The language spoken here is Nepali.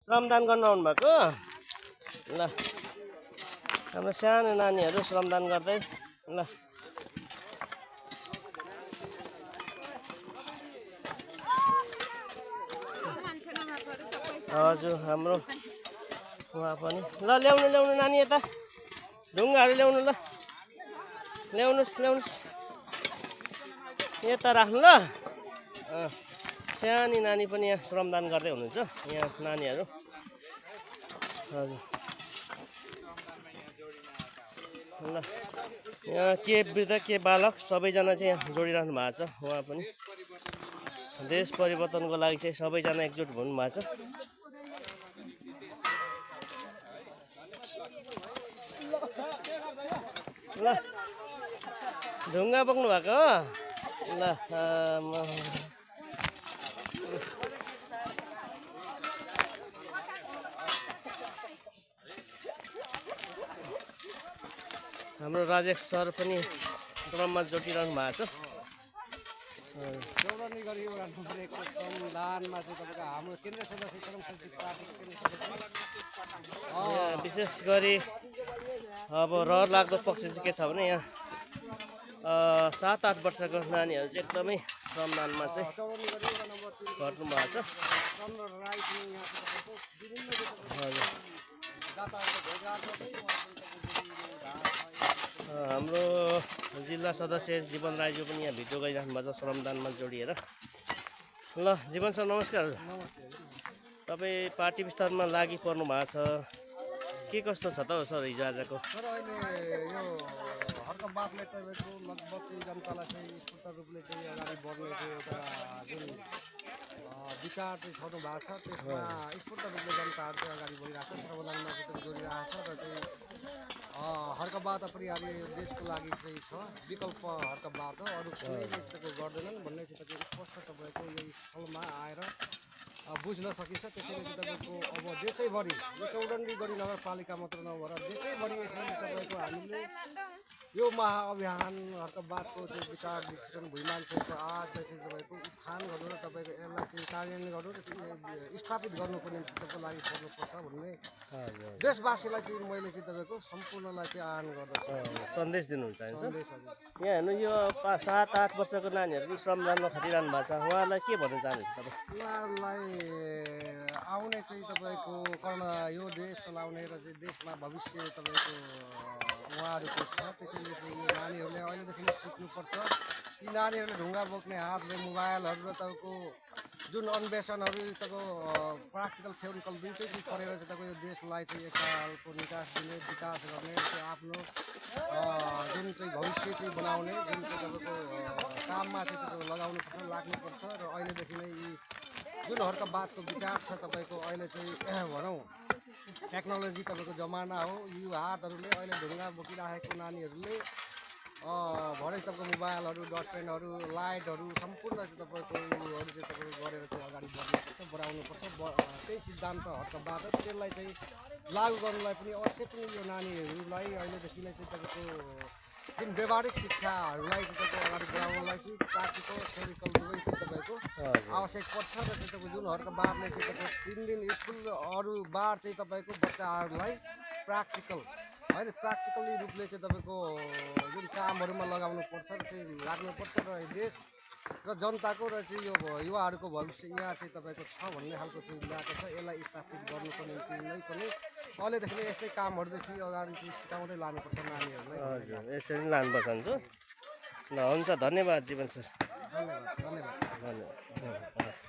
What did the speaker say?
श्रमदान गर्न आउनु भएको ल हाम्रो सानो नानीहरू श्रमदान गर्दै ल हजुर हाम्रो उहाँ पनि ल ल्याउनु ल्याउनु नानी यता ढुङ्गाहरू ल्याउनु ल ल्याउनुस् यता राख्नु ल सानी नानी पनि यहाँ श्रमदान गर्दै हुनुहुन्छ यहाँ नानीहरू हजुर ल यहाँ के वृद्ध के बालक सबैजना चाहिँ यहाँ जोडिरहनु भएको छ उहाँ पनि देश परिवर्तनको लागि चाहिँ सबैजना एकजुट हुनु भएको छ ल ढुङ्गा बोक्नु भएको हो ल हाम्रो राजेश सर पनि श्रममा जोडिरहनु भएको छ चौरनी गरी राख्नु परेको श्रमदानमा चाहिँ तपाईँको हाम्रो केन्द्रीय सदस्य कर्मचारी पार्टी विशेष गरी अब रहर लाग्दो पक्ष चाहिँ के छ भने यहाँ 7-8 वर्षको नानीहरू चाहिँ एकदमै श्रमदानमा चाहिँ गर्नु भएको छ हाम्रो जिल्ला सदस्य जीवन राईज्यू पनि यहाँ भिडियो गरिराख्नु भएको छ श्रमदानमा जोडिएर ल जीवन सर नमस्कार तपाईँ पार्टी विस्तारमा लागि पर्नु भएको छ के कस्तो छ त हौ सर हिजो आजको सर अहिले यो हर्का बातले तपाईँको लगभग जनतालाई चाहिँ स्फूर्त रूपले चाहिँ अगाडि बढ्ने चाहिँ एउटा जुन विचार चाहिँ छनु भएको छ त्यसमा स्फूर्त रूपले जनताहरू चाहिँ अगाडि बढिरहेको छ श्रमदानमा चाहिँ जोडिरहेको छ र चाहिँ हर्का बात अपरिहार्य देशको लागि चाहिँ छ विकल्प हर्का बात हो अरू कुनै यस्तोको गर्दैनन् भन्ने चाहिँ तपाईँको स्पष्ट तपाईँको यही स्थलमा आएर बुझ्न सकिन्छ त्यसैले चाहिँ तपाईँको अब देशैभरि यो चौडण्डी गरी नगरपालिका मात्र नभएर देशैभरि यसमा तपाईँको हामीले यो महाअभियान हर्का बातको चाहिँ विचार विश्लेषण भुइँमान्छेको आज चाहिँ तपाईँको उत्थान गर्नु र तपाईँको यसलाई चाहिँ कार्यान्वयन गर्नु र स्थापित गर्नुको निम्ति तपाईँको लागि पर्नुपर्छ भन्ने देशवासीलाई चाहिँ मैले चाहिँ तपाईँको सम्पूर्णलाई चाहिँ आह्वान गर्दछु सन्देश दिनुहुन्छ सन्देश हजुर यहाँ हेर्नु यो 7-8 वर्षको नानीहरू पनि श्रमदानमा खटिरहनु भएको छ उहाँहरूलाई के भन्न चाहनुहुन्छ तपाईँ उहाँहरूलाई आउने चाहिँ तपाईँको यो देश चलाउने र चाहिँ देशमा भविष्य तपाईँको उहाँहरूको छ त्यसैले चाहिँ यो नानीहरूले अहिलेदेखि नै सिक्नुपर्छ यी नानीहरूले ढुङ्गा बोक्ने हातले मोबाइलहरू र तपाईँको जुन अन्वेषणहरू तपाईँको प्र्याक्टिकल थ्योरिकल दुइटै चाहिँ पढेर चाहिँ तपाईँको यो देशलाई चाहिँ एक खालको निकास दिने विकास गर्ने चाहिँ आफ्नो जुन चाहिँ भविष्य चाहिँ बनाउने जुन चाहिँ तपाईँको काममा चाहिँ तपाईँको लगाउनुपर्छ लाग्नुपर्छ र अहिलेदेखि नै यी जुन हर्का बातको विचार छ तपाईँको अहिले चाहिँ भनौँ टेक्नोलोजी तपाईँको जमाना हो यो हातहरूले अहिले ढुङ्गा बोकिराखेको नानीहरूले भरे तपाईँको मोबाइलहरू डट पेनहरू लाइटहरू सम्पूर्ण चाहिँ तपाईँको उयोहरू चाहिँ तपाईँको गरेर चाहिँ अगाडि बढ्नुपर्छ बढाउनुपर्छ त्यही सिद्धान्त हर्का बात हो त्यसलाई चाहिँ लागू गर्नुलाई पनि अवश्य पनि यो नानीहरूलाई अहिलेदेखि नै चाहिँ तपाईँको जुन व्यावहारिक शिक्षाहरूलाई चाहिँ तपाईँको अगाडि बढाउनलाई चाहिँ प्र्याक्टिकल थ्योरिकल दुवै चाहिँ तपाईँको आवश्यक पर्छ र चाहिँ तपाईँको जुन हर्का बारले चाहिँ तपाईँको 3 दिन स्कुल अरू बार चाहिँ तपाईँको बच्चाहरूलाई प्र्याक्टिकल होइन प्र्याक्टिकली रूपले चाहिँ तपाईँको जुन कामहरूमा लगाउनुपर्छ र चाहिँ लाग्नुपर्छ र देश र जनताको र चाहिँ यो युवाहरूको भविष्य यहाँ चाहिँ तपाईँको छ भन्ने खालको चाहिँ ल्याएको छ यसलाई स्थापित गर्नुको निम्ति नै पनि अहिलेदेखि नै यस्तै कामहरूदेखि अगाडि चाहिँ सिकाउँदै लानुपर्छ नानीहरूलाई हजुर यसरी नै लानुपर्छ हुन्छ ल हुन्छ धन्यवाद जीवन सर धन्यवाद धन्यवाद हस्